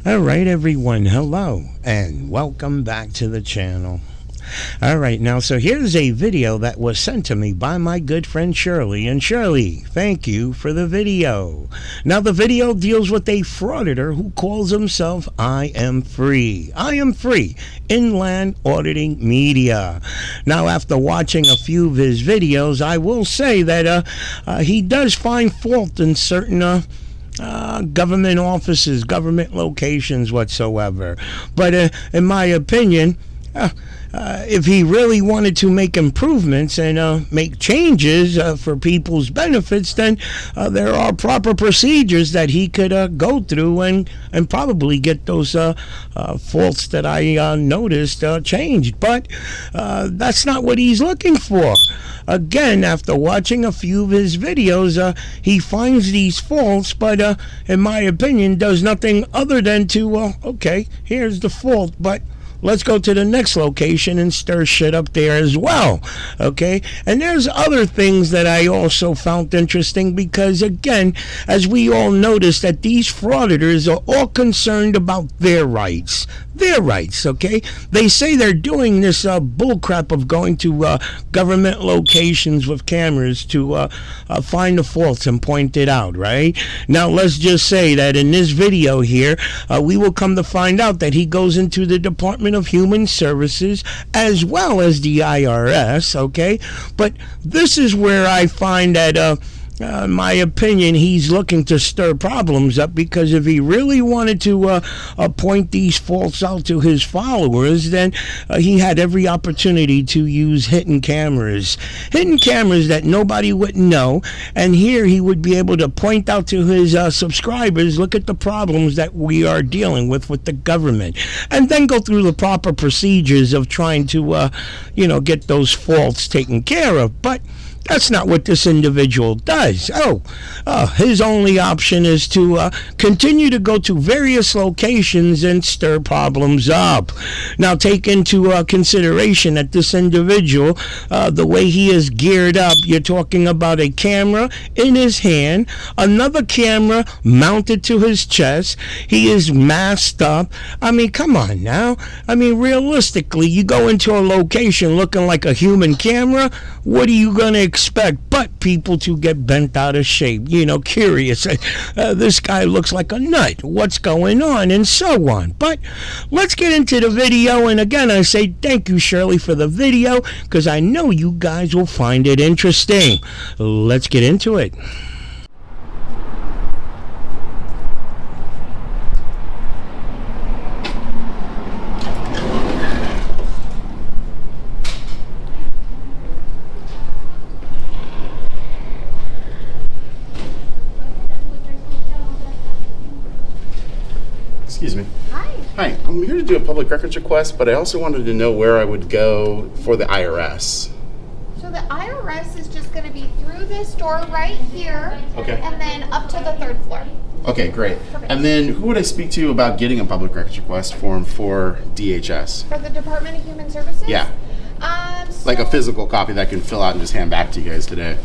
Alright everyone, hello and welcome back to the channel. Alright, now so here's a video that was sent to me by my good friend Shirley. And Shirley, thank you for the video. Now the video deals with a frauditor who calls himself I Am Free. I Am Free, Inland Auditing Media. Now after watching a few of his videos, I will say that he does find fault in certain government offices, government locations whatsoever. But in my opinion, if he really wanted to make improvements and make changes for people's benefits, then there are proper procedures that he could go through and probably get those faults that I noticed changed. But that's not what he's looking for. Again, after watching a few of his videos, he finds these faults, but in my opinion, does nothing other than to, okay, here's the fault, but let's go to the next location and stir shit up there as well, okay? And there's other things that I also found interesting because, again, as we all notice, that these frauditors are all concerned about their rights. Their rights, okay? They say they're doing this bullcrap of going to government locations with cameras to find the faults and point it out, right? Now, let's just say that in this video here, we will come to find out that he goes into the Department of Human Services as well as the IRS, okay? But this is where I find that in my opinion, he's looking to stir problems up, because if he really wanted to point these faults out to his followers, then he had every opportunity to use hidden cameras that nobody would know, and here he would be able to point out to his subscribers, look at the problems that we are dealing with the government, and then go through the proper procedures of trying to get those faults taken care of. But that's not what this individual does. His only option is to continue to go to various locations and stir problems up. Now, take into consideration that this individual, the way he is geared up, you're talking about a camera in his hand, another camera mounted to his chest. He is masked up. I mean, come on now. I mean, realistically, you go into a location looking like a human camera, what are you going to expect but people to get bent out of shape, curious, this guy looks like a nut, what's going on, and so on. But let's get into the video, and again I say thank you, Shirley, for the video, because I know you guys will find it interesting. Let's get into it. Excuse me. Hi, I'm here to do a public records request, but I also wanted to know where I would go for the IRS. so the IRS is just going to be through this door right here, Okay. and then up to the 3rd floor. Okay, great. Perfect. And then who would I speak to about getting a public records request form for DHS? For the Department of Human Services? Yeah. Like a physical copy that I can fill out and just hand back to you guys today.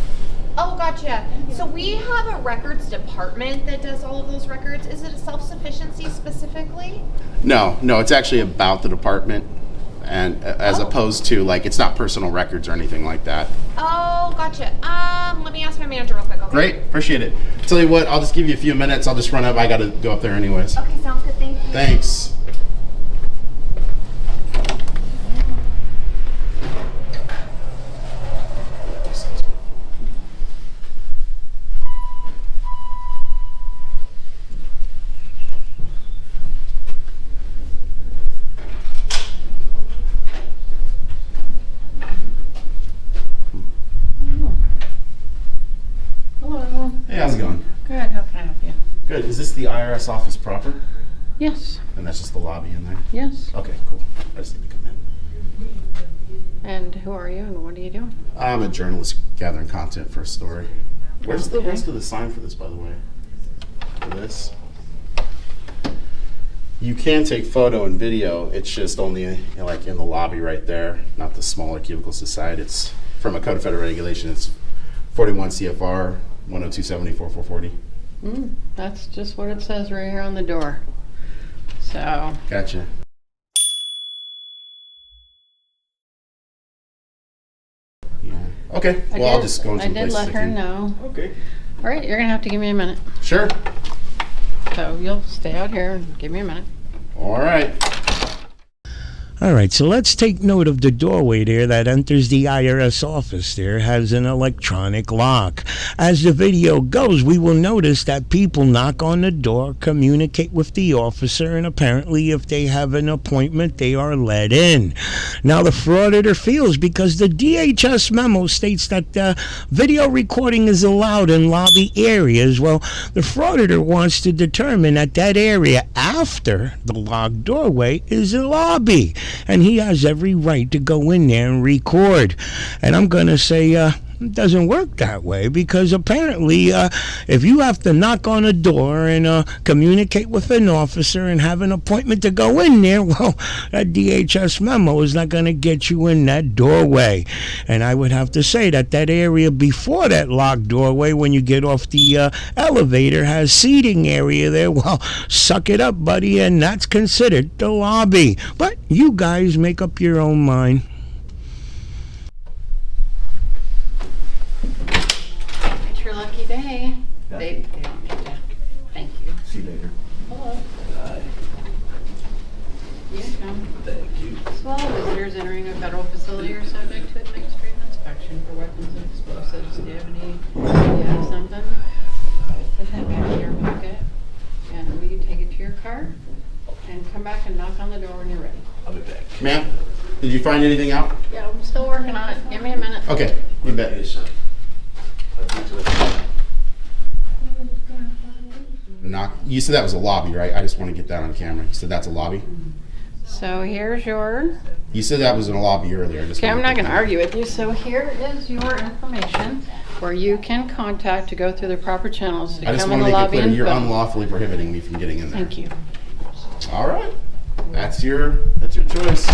Oh, gotcha. So we have a records department that does all of those records. Is it a self-sufficiency specifically? No, it's actually about the department, and as opposed to, like, it's not personal records or anything like that. Oh, gotcha. Let me ask my manager real quick, okay? Great, appreciate it. Tell you what, I'll just give you a few minutes. I'll just run up. I got to go up there anyways. Okay, sounds good. Thank you. Thanks. Hello. Hey, how's it going? Good. How can I help you? Good. Is this the IRS office proper? Yes. And that's just the lobby in there? Yes. Okay, cool. I just need to come in. And who are you and what are you doing? I'm a journalist gathering content for a story. Where's the Okay. rest of the sign for this, by the way? For this? You can take photo and video. It's just only like in the lobby right there, not the smaller cubicles to the side. It's from a code of federal regulation. It's 41 CFR 10274-440. That's just what it says right here on the door. So, Gotcha. Yeah. Okay. Well, I'll just go in some I did places let I her can. know. Okay. All right, you're gonna have to give me a minute. Sure. So you'll stay out here and give me a minute. All right. All right, so let's take note of the doorway there that enters the IRS office. There has an electronic lock. As the video goes, we will notice that people knock on the door, communicate with the officer, and apparently if they have an appointment, they are let in. Now, the frauditor feels because the DHS memo states that video recording is allowed in lobby areas. Well, the frauditor wants to determine that that area after the locked doorway is a lobby. And he has every right to go in there and record. And I'm going to say it doesn't work that way, because apparently if you have to knock on a door and communicate with an officer and have an appointment to go in there, well, that DHS memo is not going to get you in that doorway. And I would have to say that that area before that locked doorway, when you get off the elevator, has seating area there. Well, suck it up, buddy, and that's considered the lobby. But you guys make up your own mind. It's your lucky day. They don't need that. Thank you. See you later. Hello. You come. Thank you. So all visitors entering a federal facility are subject to administrative inspection for weapons and explosives. Do you have something? Put that back in your pocket. And will you take it to your car? And come back and knock on the door when you're ready. I'll be back. Ma'am, did you find anything out? Yeah, I'm still working on it. Give me a minute. Okay, you bet. Knock. You said that was a lobby, right? I just want to get that on camera. You said that's a lobby? So here's your... You said that was in a lobby earlier. Okay, I'm not going to argue with you. So here is your information where you can contact to go through the proper channels to I just come in want to the make it lobby clear and you're film. unlawfully prohibiting me from getting in there. Thank you. All right. That's your choice.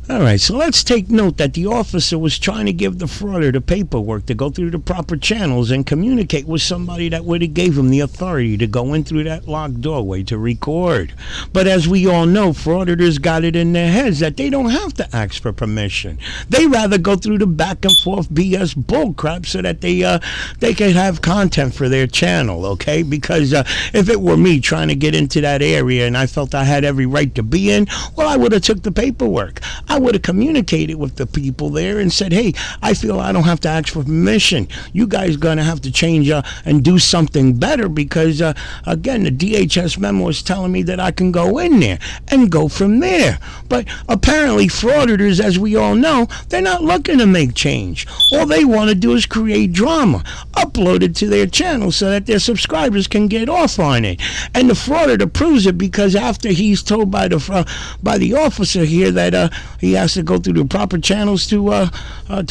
All right, so let's take note that the officer was trying to give the frauditor the paperwork to go through the proper channels and communicate with somebody that would have gave him the authority to go in through that locked doorway to record. But as we all know, frauditors got it in their heads that they don't have to ask for permission. They rather go through the back and forth BS bullcrap so that they can have content for their channel, okay? Because if it were me trying to get into that area and I felt I had every right to be in, well, I would have took the paperwork. I would have communicated with the people there and said, hey, I feel I don't have to ask for permission. You guys gonna have to change and do something better, because again, the DHS memo is telling me that I can go in there and go from there. But apparently frauditors, as we all know, they're not looking to make change. All they want to do is create drama, upload it to their channel so that their subscribers can get off on it. And the frauditor proves it, because after he's told by the officer here that he has to go through the proper channels to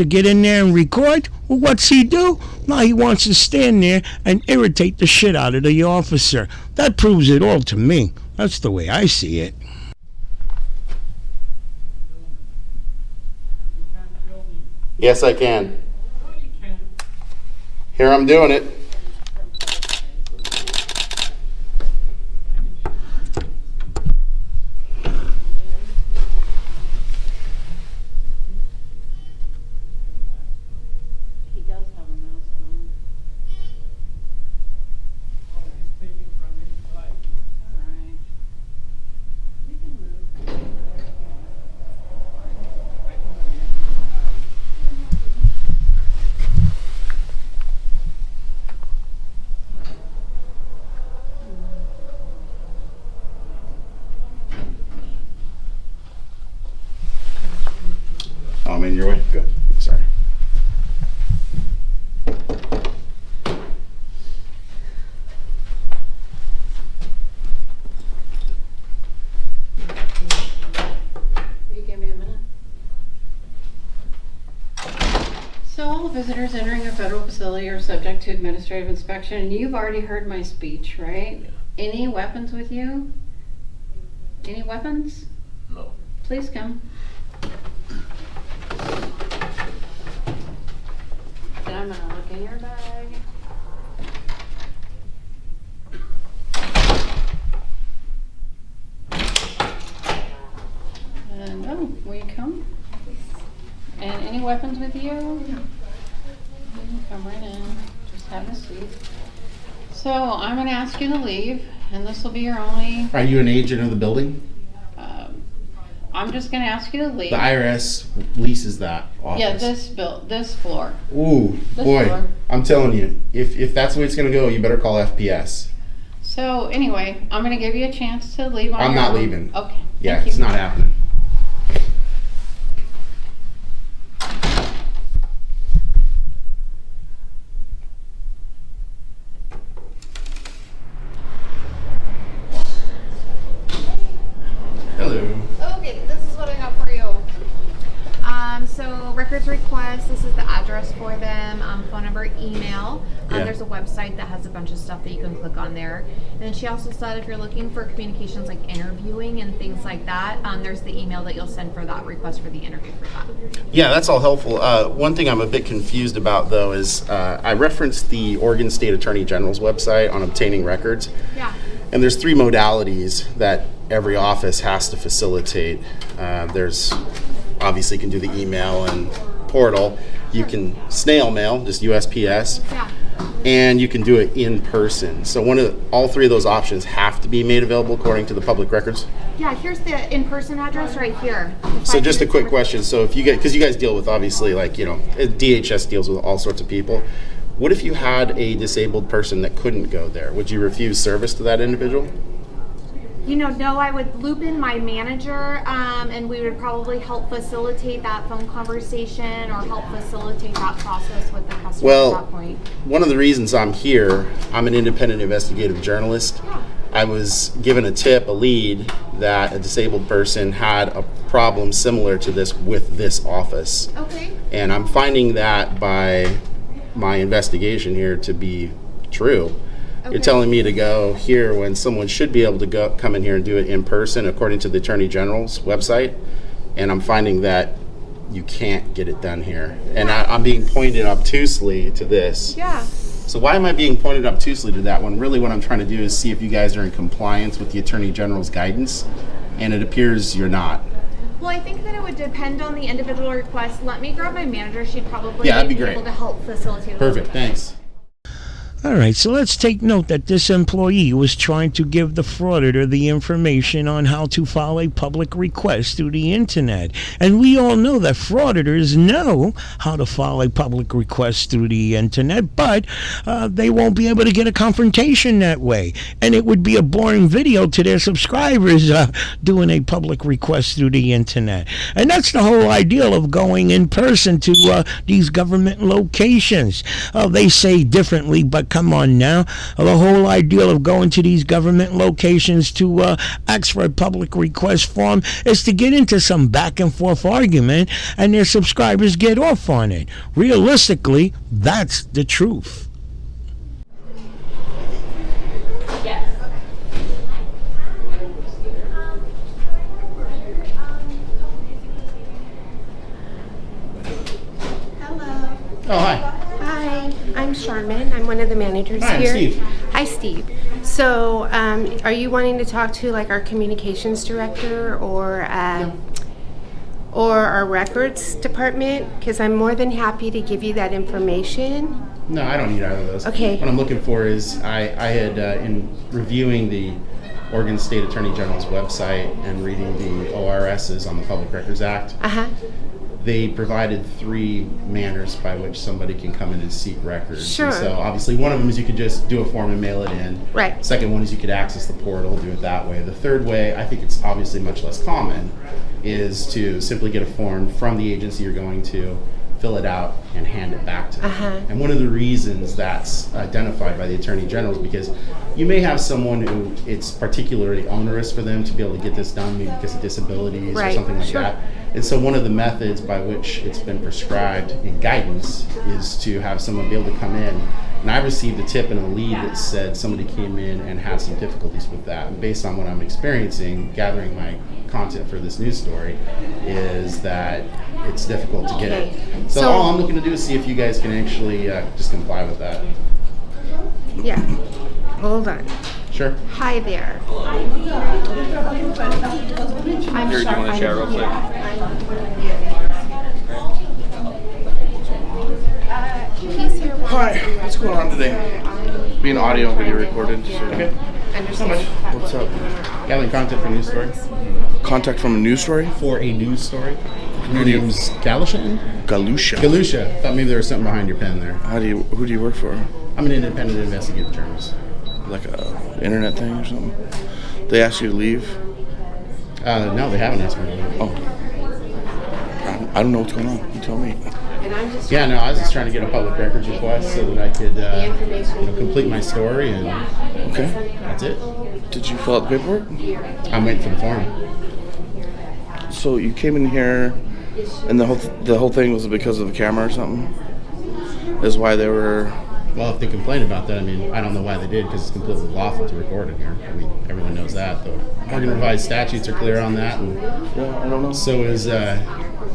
get in there and record, well, what's he do? Now he wants to stand there and irritate the shit out of the officer. That proves it all to me. That's the way I see it. Yes, I can. Here, I'm doing it. He does have a mouse on. All right. You can move. Oh, I'm in your way? Good. Sorry. Will you give me a minute? So all visitors entering a federal facility are subject to administrative inspection, and you've already heard my speech, right? Any weapons with you? Any weapons? No. Please come. And I'm gonna look in your bag. And oh, will you come? And any weapons with you? You can come right in. Just have a seat. So I'm gonna ask you to leave, and this will be your only. Are you an agent of the building? I'm just gonna ask you to leave. The IRS leases that office. Yeah, this floor. Ooh, This boy, floor. I'm telling you, if that's the way it's gonna go, you better call FPS. So anyway, I'm gonna give you a chance to leave on I'm your not own. leaving. Okay. Yeah, thank it's you. not happening. Hello. Okay, this is what I got for you. So records request, this is the address for them, phone number, email. Yeah. There's a website that has a bunch of stuff that you can click on there. And then she also said if you're looking for communications like interviewing and things like that, there's the email that you'll send for that request for the interview for that. Yeah, that's all helpful. One thing I'm a bit confused about, though, is I referenced the Oregon State Attorney General's website on obtaining records. Yeah. And there's 3 modalities that every office has to facilitate. There's obviously you can do the email and portal. You can snail mail, just USPS. Yeah. And you can do it in person. So all 3 of those options have to be made available according to the public records. Yeah, here's the in-person address right here. So just a quick question. So if you get, because you guys deal with obviously DHS deals with all sorts of people. What if you had a disabled person that couldn't go there? Would you refuse service to that individual? No, I would loop in my manager, and we would probably help facilitate that phone conversation or help facilitate that process with the customer at that point. One of the reasons I'm here, I'm an independent investigative journalist. Yeah. I was given a lead that a disabled person had a problem similar to this with this office. Okay. And I'm finding that by my investigation here to be true. You're telling me to go here when someone should be able to come in here and do it in person according to the Attorney General's website, and I'm finding that you can't get it done here. And I'm being pointed obtusely to this. Yeah. So why am I being pointed obtusely to that when really what I'm trying to do is see if you guys are in compliance with the Attorney General's guidance, and it appears you're not. Well, I think that it would depend on the individual request. Let me grab my manager. She'd probably Yeah, that'd be be great. able to help facilitate it. Perfect, thanks. All right, so let's take note that this employee was trying to give the frauditor the information on how to file a public request through the internet. And we all know that frauditors know how to file a public request through the internet, but they won't be able to get a confrontation that way. And it would be a boring video to their subscribers doing a public request through the internet. And that's the whole ideal of going in person to these government locations. They say differently, but come on now. The whole ideal of going to these government locations to ask for a public request form is to get into some back and forth argument and their subscribers get off on it. Realistically, that's the truth. Hello. Oh, hi. Hi, I'm Charmin. I'm one of the managers Hi, I'm here. Steve. Hi, Steve. So, are you wanting to talk to like our communications director or our records department? Because I'm more than happy to give you that information. No, I don't need either of those. Okay. What I'm looking for is I had in reviewing the Oregon State Attorney General's website and reading the ORSs on the Public Records Act. They provided 3 manners by which somebody can come in and seek records. Sure. And so obviously one of them is you could just do a form and mail it in. Right. Second one is you could access the portal, do it that way. The third way, I think it's obviously much less common, is to simply get a form from the agency you're going to, fill it out, and hand it back to them. And one of the reasons that's identified by the Attorney General is because you may have someone who it's particularly onerous for them to be able to get this done, maybe because of disabilities or Right. something like Sure. that. And so one of the methods by which it's been prescribed in guidance is to have someone be able to come in. And I received a tip and a lead that said somebody came in and had some difficulties with that. And based on what I'm experiencing, gathering my content for this news story, is that it's difficult to get Okay. it. So So- all I'm looking to do is see if you guys can actually just comply with that. Yeah. Hold on. Sure. Hi there. I'm Here, do you want to chat real quick? He's here. Hi, what's going on today? Being audio and video recorded. Okay. Understand. What's up? Gathering content for a news story. Contact from a news story? For a news story. Your do you- name's Galushan? Galusha. Galusha. Thought maybe there was something behind your pen there. Who do you work for? I'm an independent investigative journalist. Like a internet thing or something? They asked you to leave? No, they haven't asked me to leave. Oh. I don't know what's going on. You tell me. And I'm just Yeah, no, I was just trying to get a public records request so that I could, complete my story, and Okay. that's it. Did you fill out the paperwork? I'm waiting for the form. So you came in here, and the whole thing was because of the camera or something? Is why they were... Well, if they complain about that, I mean, I don't know why they did, because it's completely lawful to record in here. I mean, everyone knows that. The Oregon revised statutes are clear on that, and Yeah, I don't know. so is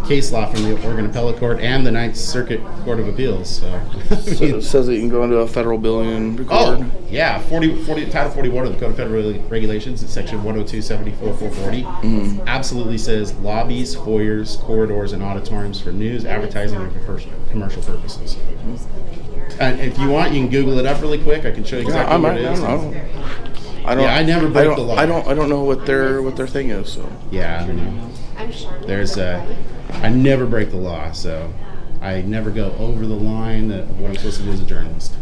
case law from the Oregon Appellate Court and the Ninth Circuit Court of Appeals. So, So it says that you can go into a federal building and record. oh, yeah, 40, Title 41 of the Code of Federal Regulations, it's section 102-74-440, absolutely says lobbies, foyers, corridors, and auditoriums for news, advertising, and for commercial purposes. And if you want, you can Google it up really quick. I can show you exactly what it is. I I never break the law. I don't know what their thing is. So Yeah, I don't know. I'm sure. There's I never break the law, so I never go over the line of what I'm supposed to do as a journalist.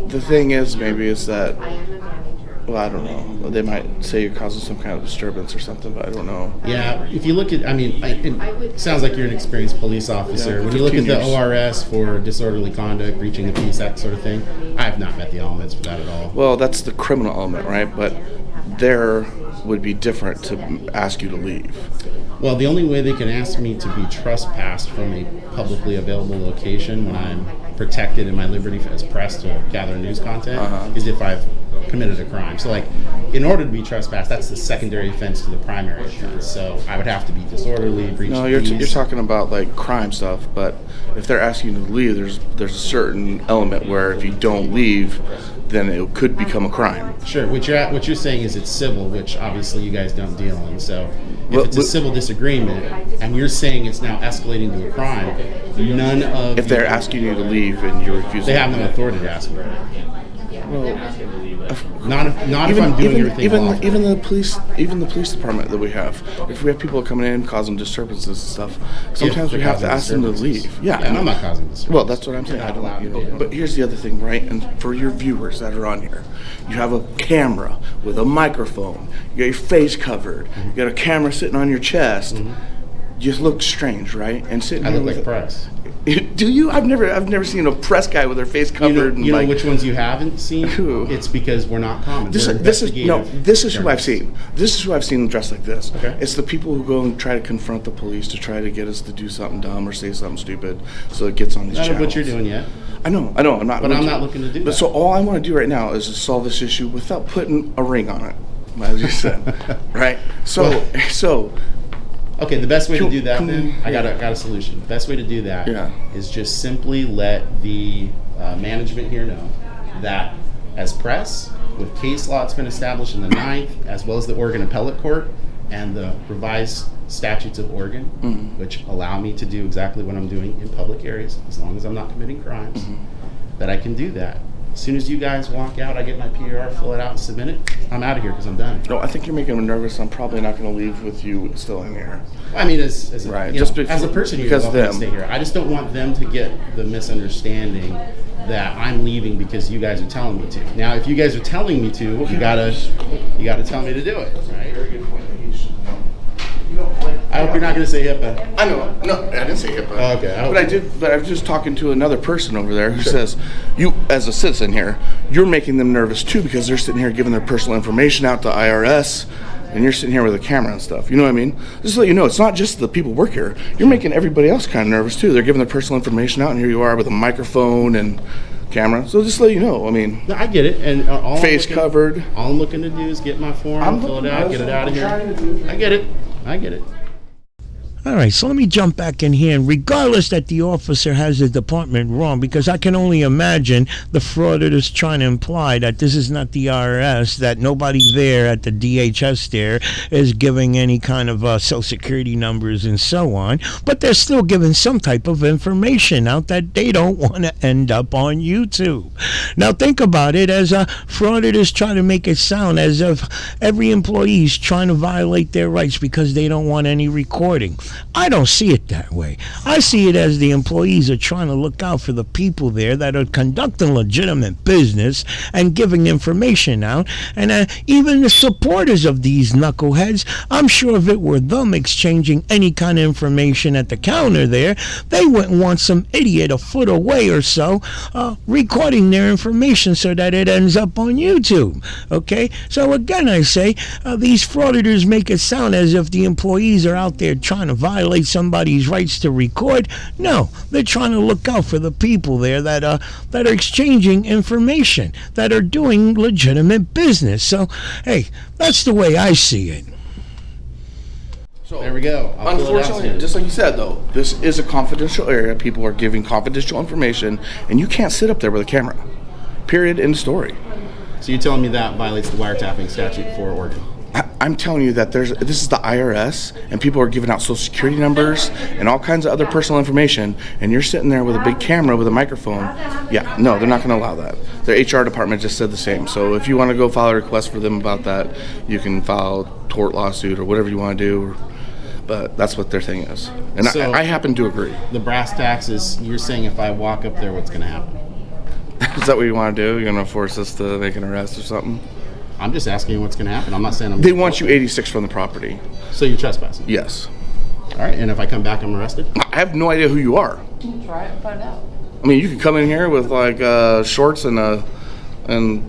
the thing is, maybe is that, I am a manager. well, I don't know. They might say you're causing some kind of disturbance or something, but I don't know. Yeah, if you look at, I mean, it sounds like you're an experienced police officer. Yeah, When you look at 15 the years. ORS for disorderly conduct, breaching the peace, that sort of thing, I have not met the elements for that at all. Well, that's the criminal element, right? But there would be different to ask you to leave. Well, the only way they can ask me to be trespassed from a publicly available location when I'm protected in my liberty as press to gather news content is if I've committed a crime. So, like, in order to be trespassed, that's the secondary offense to the primary offense. So I would have to be disorderly, breach No, of you're peace. talking about like crime stuff, but if they're asking you to leave, there's a certain element where if you don't leave, then it could become a crime. Sure. What you're saying is it's civil, which obviously you guys don't deal in. So if Well, it's a civil disagreement, and you're saying it's now escalating to a crime, none of If they're asking you to leave and you're refusing, they have no authority to ask me. Well, Not if I'm doing everything lawful. even the police department that we have. If we have people coming in causing disturbances and stuff, sometimes they're we have to causing ask them to disturbances. leave. Yeah, and I'm not causing this. Well, that's what I'm saying. You're I not allowed don't, to do it. but here's the other thing, right? And for your viewers that are on here, you have a camera with a microphone. You got your face covered. You got a camera sitting on your chest. You just look strange, right? And sitting I here look with like press. Do you? I've never seen a press guy with their face covered. You know and like, which ones you haven't seen? Who? It's because we're not common. This We're is who I've investigative seen. This is who I've seen dressed like this. Okay. It's the people who go and try to confront the police to try to get us to do something dumb or say something stupid, so it gets on these Not channels. what you're doing yet. I know. I'm not. But I'm not looking to do But that. so all I want to do right now is to solve this issue without putting a ring on it, as you said, right? So Okay, the best way to do that Can- then, I got a solution. The best way to do that is Yeah. just simply let the management here know that as press, with case law that's been established in the 9th, as well as the Oregon Appellate Court and the revised statutes of Oregon, which allow me to do exactly what I'm doing in public areas, as long as I'm not committing crimes, that I can do that. As soon as you guys walk out, I get my PR, fill it out, and submit it. I'm out of here because I'm done. no, I think you're making me nervous. I'm probably not going to leave with you still in here. I mean, as a, Right, you just know, as a person, you're because welcome to them. stay here. I just don't want them to get the misunderstanding that I'm leaving because you guys are telling me to. Now, if you guys are telling me to, you gotta tell me to do it. Right? I hope you're not going to say HIPAA. I know. No, I didn't say HIPAA. Oh, okay. But I did. But I was just talking to another person over there who says, "You, as a citizen here, you're making them nervous too because they're sitting here giving their personal information out to IRS, and you're sitting here with a camera and stuff. You know what I mean? Just to let you know, it's not just the people who work here. You're making everybody else kind of nervous too. They're giving their personal information out, and here you are with a microphone and camera. So just to let you know. I mean, No, I get it. And all face covered. All I'm looking to do is get my form, fill it out, get it out of here. I get it. All right, so let me jump back in here, and regardless that the officer has the department wrong, because I can only imagine the frauditors trying to imply that this is not the IRS, that nobody there at the DHS there is giving any kind of social security numbers and so on, but they're still giving some type of information out that they don't want to end up on YouTube. Now think about it, as frauditors try to make it sound as if every employee is trying to violate their rights because they don't want any recording. I don't see it that way. I see it as the employees are trying to look out for the people there that are conducting legitimate business and giving information out. And even the supporters of these knuckleheads, I'm sure if it were them exchanging any kind of information at the counter there, they wouldn't want some idiot a foot away or so recording their information so that it ends up on YouTube. Okay? So again, I say, these frauditors make it sound as if the employees are out there trying to violate somebody's rights to record. No, they're trying to look out for the people there that are exchanging information, that are doing legitimate business. So, hey, that's the way I see it. So There we go. I'll fill it out unfortunately, soon. just like you said, though, this is a confidential area. People are giving confidential information, and you can't sit up there with a camera. Period. End of story. So you're telling me that violates the wiretapping statute for Oregon? I'm telling you that this is the IRS, and people are giving out social security numbers and all kinds of other personal information, and you're sitting there with a big camera with a microphone. Yeah, no, they're not going to allow that. Their HR department just said the same. So if you want to go file a request for them about that, you can file a tort lawsuit or whatever you want to do. But that's what their thing is. And So- I happen to agree. The brass tacks is, you're saying if I walk up there, what's going to happen? Is that what you want to do? You're going to force us to make an arrest or something? I'm just asking you what's going to happen. I'm not saying I'm... They want you 86 from the property. So you're trespassing? Yes. All right, and if I come back, I'm arrested? I have no idea who you are. Try it and find out. I mean, you could come in here with like shorts and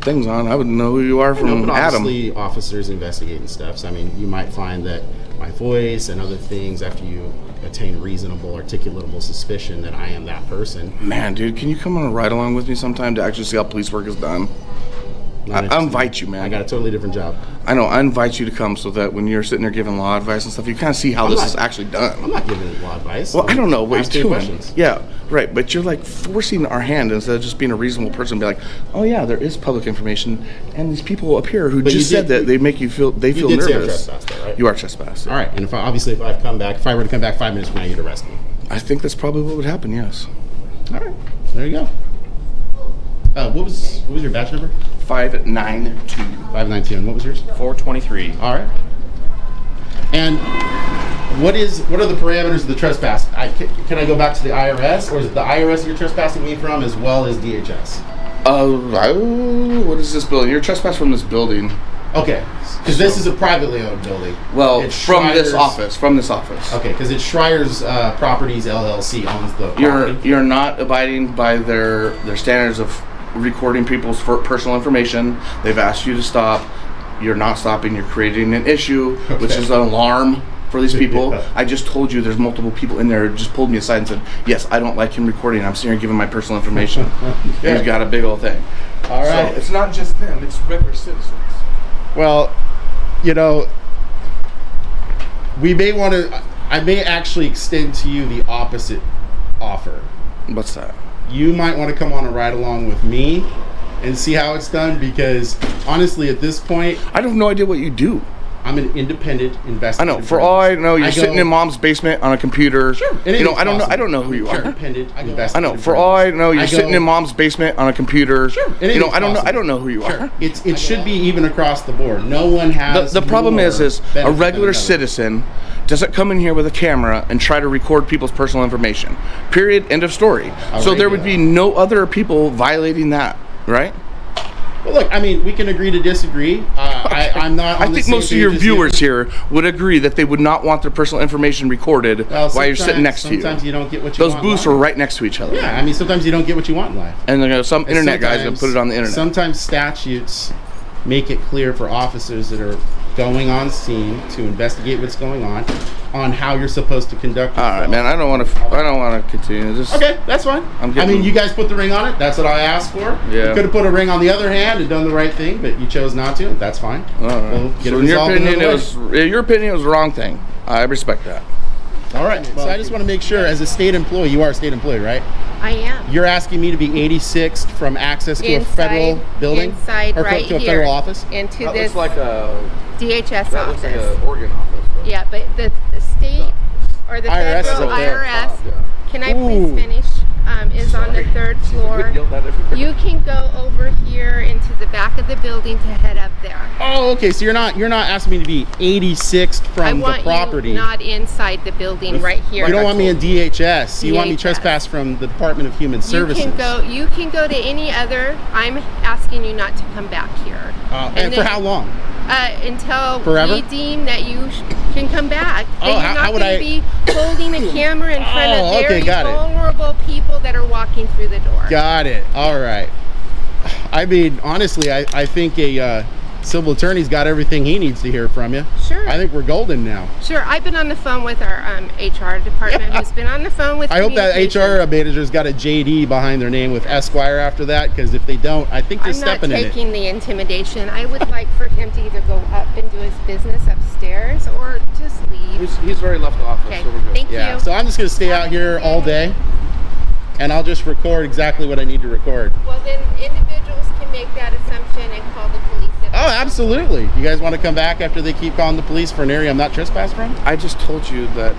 things on. I wouldn't know who you are No, from but Adam. obviously officers investigating stuff. So, I mean, you might find that my voice and other things, after you attain reasonable, articulatable suspicion that I am that person. Man, dude, can you come on a ride along with me sometime to actually see how police work is done? I invite you, man. I got a totally different job. I know. I invite you to come so that when you're sitting there giving law advice and stuff, you kind of see how this is actually I'm done. not giving law advice. Well, I don't know what Ask you're good doing. questions. Yeah, right. But you're like forcing our hand instead of just being a reasonable person. And be like, oh yeah, there is public information, and these people up here who But just you said did- that they make you feel You feel did say I'm nervous. trespassed, though, right? You are trespassed. All right, and if I were to come back 5 minutes from now, you'd arrest me. I think that's probably what would happen. Yes. All right, there you go. What was your badge number? 592. 592. And what was yours? 423. All right. And what are the parameters of the trespass? Can I go back to the IRS, or is it the IRS you're trespassing me from, as well as DHS? What is this building? You're trespassing from this building. Okay, because this is a privately owned building. Well, It's from this Schreier's- office. From this office. Okay, because it's Schreier's Properties LLC owns the property. You're not abiding by their standards of recording people's personal information. They've asked you to stop. You're not stopping. You're creating an issue, which is an alarm for these people. Yeah. I just told you there's multiple people in there who just pulled me aside and said, yes, I don't like him recording. I'm sitting here giving my personal information. Okay. He's got a big old thing. All right. So it's not just them. It's regular citizens. Well, we may want to. I may actually extend to you the opposite offer. What's that? You might want to come on a ride along with me and see how it's done, because honestly, at this point, I have no idea what you do. I'm an independent I investigator. know. For all I know, you're sitting in mom's basement on a computer. Sure. I don't know who you are. Independent I investigator. know. For all I know, you're sitting in mom's basement on a computer. Sure. I don't know who you are. It should be even across the board. No one has. The problem more is benefit a than regular another. citizen doesn't come in here with a camera and try to record people's personal information. Period. End of story. So there would be no other people violating that, right? Well, look, I mean, we can agree to disagree. I'm not. I think most of your viewers here would agree that they would not want their personal information recorded while you're sitting next to you. Sometimes you don't get what you Those want. booths are right next to each other. Yeah, I mean, sometimes you don't get what you want in life. And some internet guys going to put it on the internet. Sometimes statutes make it clear for officers that are going on scene to investigate what's going on how you're supposed to conduct yourself. All right, man. I don't want to continue. Just Okay, that's fine. I mean, you guys put the ring on it. That's what I asked for. Yeah. You could have put a ring on the other hand and done the right thing, but you chose not to. That's fine. All right. We'll get So it in your resolved opinion, another way. your opinion was the wrong thing. I respect that. All right. So I just want to make sure, as a state employee, you are a state employee, right? I am. You're asking me to be 86th from access to a federal building? Inside, or right to a here. federal office? Into That this looks like a DHS that looks like office. an Oregon office. But Yeah, but the state or the IRS is federal up there. IRS, Yeah. can I Ooh. please finish, is on the third She's floor. getting yelled at everywhere. You can go over here into the back of the building to head up there. Oh, okay. So you're not asking me to be 86th I from the want property. you not inside the building right here. You don't want me in DHS. You want me DHS. trespassed from the Department of Human Services. You can go to any other. I'm asking you not to come back here. And for how long? Until Forever? we deem that you can come back. Oh, Then you're how not would going to be holding a camera in front Oh, of okay, very got it. vulnerable people that are walking through the door. Got it. All right. I mean, honestly, I think a civil attorney's got everything he needs to hear from you. Sure. I think we're golden now. Sure. I've been on the phone with our HR department who's been on the phone with I hope that communications. HR manager's got a JD behind their name with Esquire after that, because if they don't, I think they're I'm not stepping in it. taking the intimidation. I would like for him to either go up and do his business upstairs or just leave. He's already left the office, Okay. so we're good. Thank Yeah. you. So I'm just going to stay out here all day, and I'll just record exactly what I need to record. Well, then individuals can make that assumption and call the police. if Oh, they absolutely. You guys want to come back after they keep calling the police for an area I'm not trespassed from? I just told you that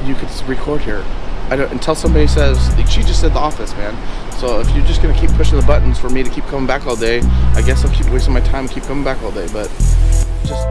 you could record here. Until somebody says, she just said the office, man. So if you're just going to keep pushing the buttons for me to keep coming back all day, I guess I'll keep wasting my time and keep coming back all day. But just...